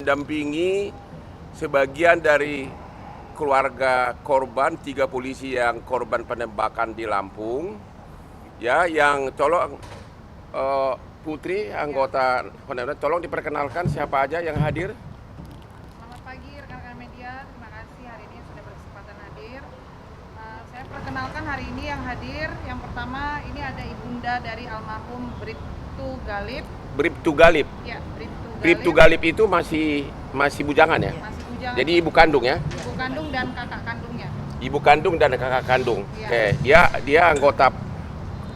mendampingi sebagian dari keluarga korban, 3 polisi yang korban penembakan di Lampung. Ya, yang tolong Putri, anggota, tolong diperkenalkan siapa aja yang hadir. Selamat pagi rekan-rekan media, terima kasih hari ini sudah berkesempatan hadir. Saya perkenalkan hari ini yang hadir, yang pertama ini ada ibunda dari almarhum Bribtu Galip. Bribtu Galip. Ya, Bribtu Galip itu masih bujangan ya? Masih bujangan. Jadi ibu kandung ya? Ibu kandung dan kakak kandungnya. Ibu kandung dan kakak kandung. Ya. Oke, dia anggota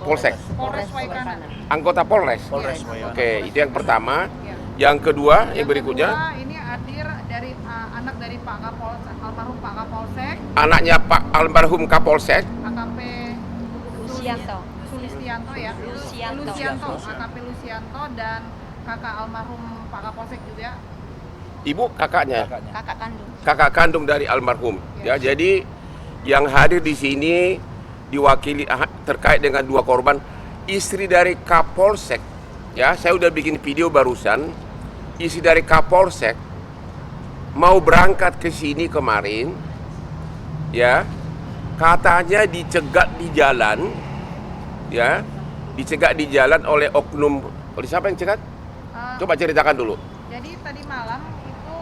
Polsek. Polres Waikana. Anggota Polres. Polres Oke, itu yang pertama. Ya. Yang kedua, yang berikutnya. Kedua, ini hadir dari anak dari Pak Kapolsek, almarhum Pak Kapolsek, Anaknya Pak almarhum Kapolsek. AKP Sulistianto. Sulistianto ya. Lucianto. AKP Lucianto dan kakak almarhum Pak Kapolsek juga. Ibu kakaknya. Kakak kandung. Kakak kandung dari almarhum. Ya, jadi yang hadir di sini diwakili terkait dengan 2 korban, istri dari Kapolsek. Ya, saya udah bikin video barusan. Istri dari Kapolsek mau berangkat ke sini kemarin. Ya. Katanya dicegat di jalan. Ya. Dicegat di jalan oleh oknum. Oleh siapa yang cegat? Coba ceritakan dulu. Jadi tadi malam itu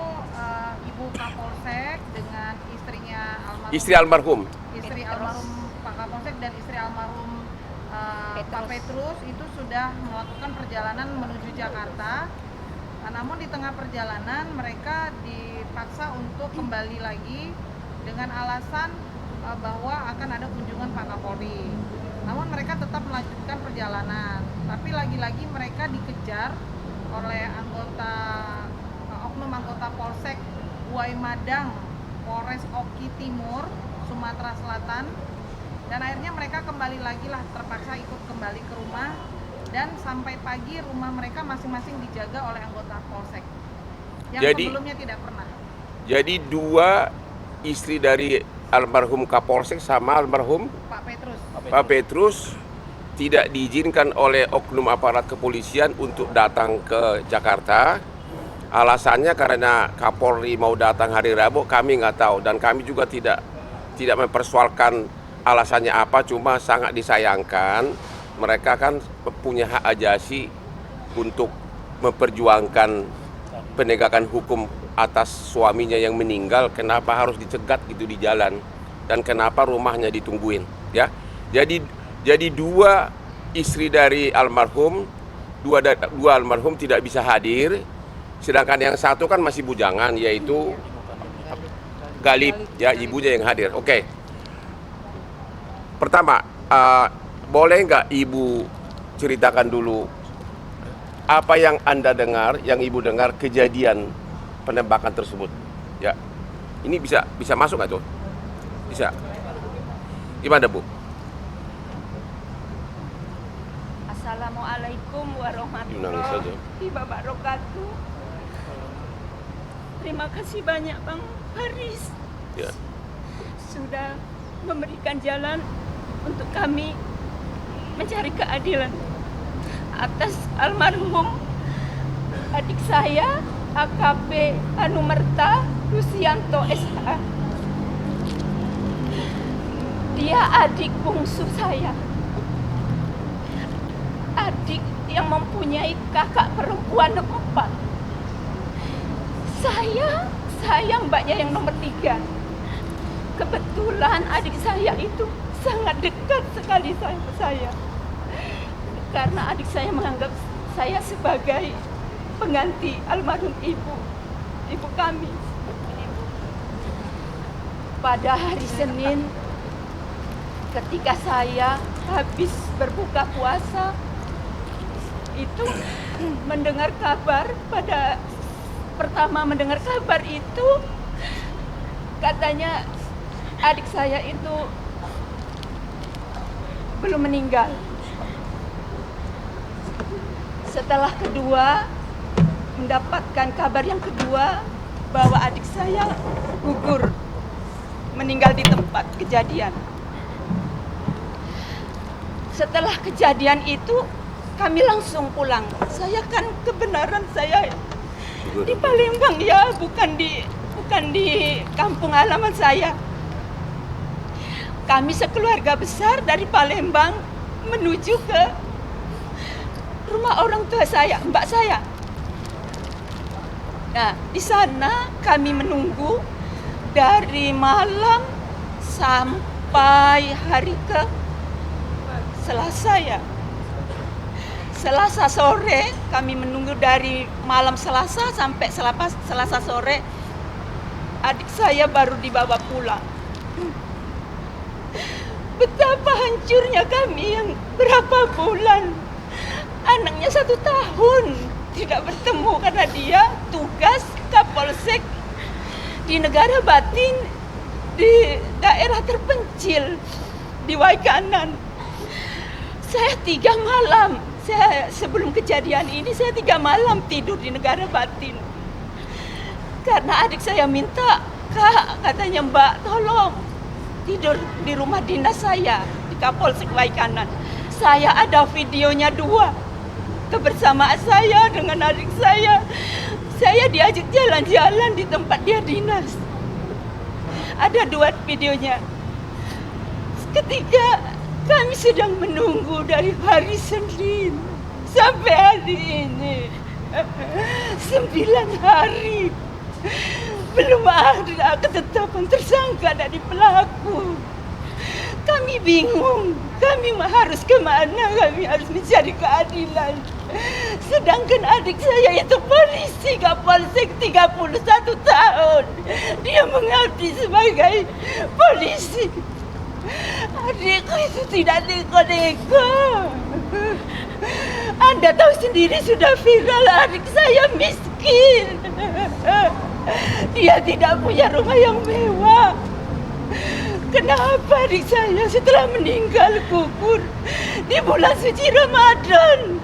Ibu Kapolsek dengan istrinya almarhum. Istri almarhum. Istri almarhum Pak Kapolsek dan istri almarhum Pak Petrus itu sudah melakukan perjalanan menuju Jakarta. Namun di tengah perjalanan mereka dipaksa untuk kembali lagi dengan alasan bahwa akan ada kunjungan Pak Kapolri. Namun mereka tetap melanjutkan perjalanan. Tapi lagi-lagi mereka dikejar oleh oknum anggota Polsek Buai Madang, Polres Oki Timur, Sumatera Selatan. Dan akhirnya mereka kembali lagi lah, terpaksa ikut kembali ke rumah. Dan sampai pagi rumah mereka masing-masing dijaga oleh anggota Polsek. Yang sebelumnya tidak pernah. Jadi 2 istri dari almarhum Kapolsek sama almarhum Pak Petrus. Pak Petrus tidak diizinkan oleh oknum aparat kepolisian untuk datang ke Jakarta. Alasannya karena Kapolri mau datang hari Rabu, kami nggak tahu, dan kami juga tidak mempersoalkan alasannya apa. Cuma sangat disayangkan mereka kan punya hak ajasi untuk memperjuangkan penegakan hukum atas suaminya yang meninggal. Kenapa harus dicegat gitu di jalan, dan kenapa rumahnya ditungguin ya? Jadi 2 istri dari almarhum, 2 almarhum tidak bisa hadir, sedangkan yang satu kan masih bujangan, yaitu Galip, ya, ibunya yang hadir. Oke. Pertama, boleh nggak Ibu ceritakan dulu apa yang Anda dengar, yang Ibu dengar kejadian penembakan tersebut? Ya, ini bisa masuk nggak tuh? Bisa. Gimana Bu? Assalamualaikum warahmatullahi wabarakatuh. Terima kasih banyak Bang Faris. Ya. Sudah memberikan jalan untuk kami mencari keadilan atas almarhum adik saya AKP Anumerta Lucianto SH. Dia adik bungsu saya. Adik yang mempunyai kakak perempuan 4. Saya mbaknya yang nomor 3. Kebetulan adik saya itu sangat dekat sekali sama saya. Karena adik saya menganggap saya sebagai pengganti almarhum ibu kami. Pada hari Senin, ketika saya habis berbuka puasa, itu mendengar kabar, pertama mendengar kabar itu katanya adik saya itu belum meninggal. Setelah kedua mendapatkan kabar yang kedua bahwa adik saya gugur, meninggal di tempat kejadian. Setelah kejadian itu kami langsung pulang. Saya kan kebenaran saya Di Palembang ya, bukan di kampung halaman saya. Kami sekeluarga besar dari Palembang menuju ke rumah orang tua saya, mbak saya. Nah, di sana kami menunggu dari malam sampai hari ke Selasa ya. Selasa sore kami menunggu dari malam Selasa sampai Selasa sore adik saya baru dibawa pulang. Betapa hancurnya kami yang berapa bulan, anaknya 1 tahun tidak bertemu karena dia tugas Kapolsek di negara batin di daerah terpencil di Waikanan. Saya 3 malam, sebelum kejadian ini saya 3 malam tidur di negara batin. Karena adik saya minta, Kak, katanya Mbak, tolong tidur di rumah dinas saya di Kapolsek Waikanan. Saya ada videonya 2 kebersamaan saya dengan adik saya. Saya diajak jalan-jalan di tempat dia dinas. Ada 2 videonya. Ketika kami sedang menunggu dari hari Senin sampai hari ini 9 hari belum ada ketetapan tersangka dari pelaku. Kami bingung, kami harus kemana, kami harus mencari keadilan. Sedangkan adik saya itu polisi Kapolsek 31 tahun. Dia mengabdi sebagai polisi. Adikku itu tidak neko-neko. Anda tahu sendiri sudah viral, adik saya miskin. Dia tidak punya rumah yang mewah. Kenapa adik saya setelah meninggal gugur di bulan suci Ramadan?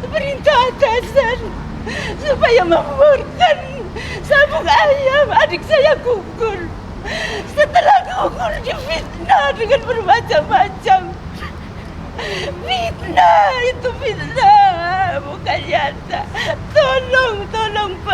Perintah atasan supaya memurkan sabung ayam, adik saya gugur. Setelah gugur difitnah dengan bermacam-macam. Fitnah itu fitnah, bukan nyata. Tolong Pak.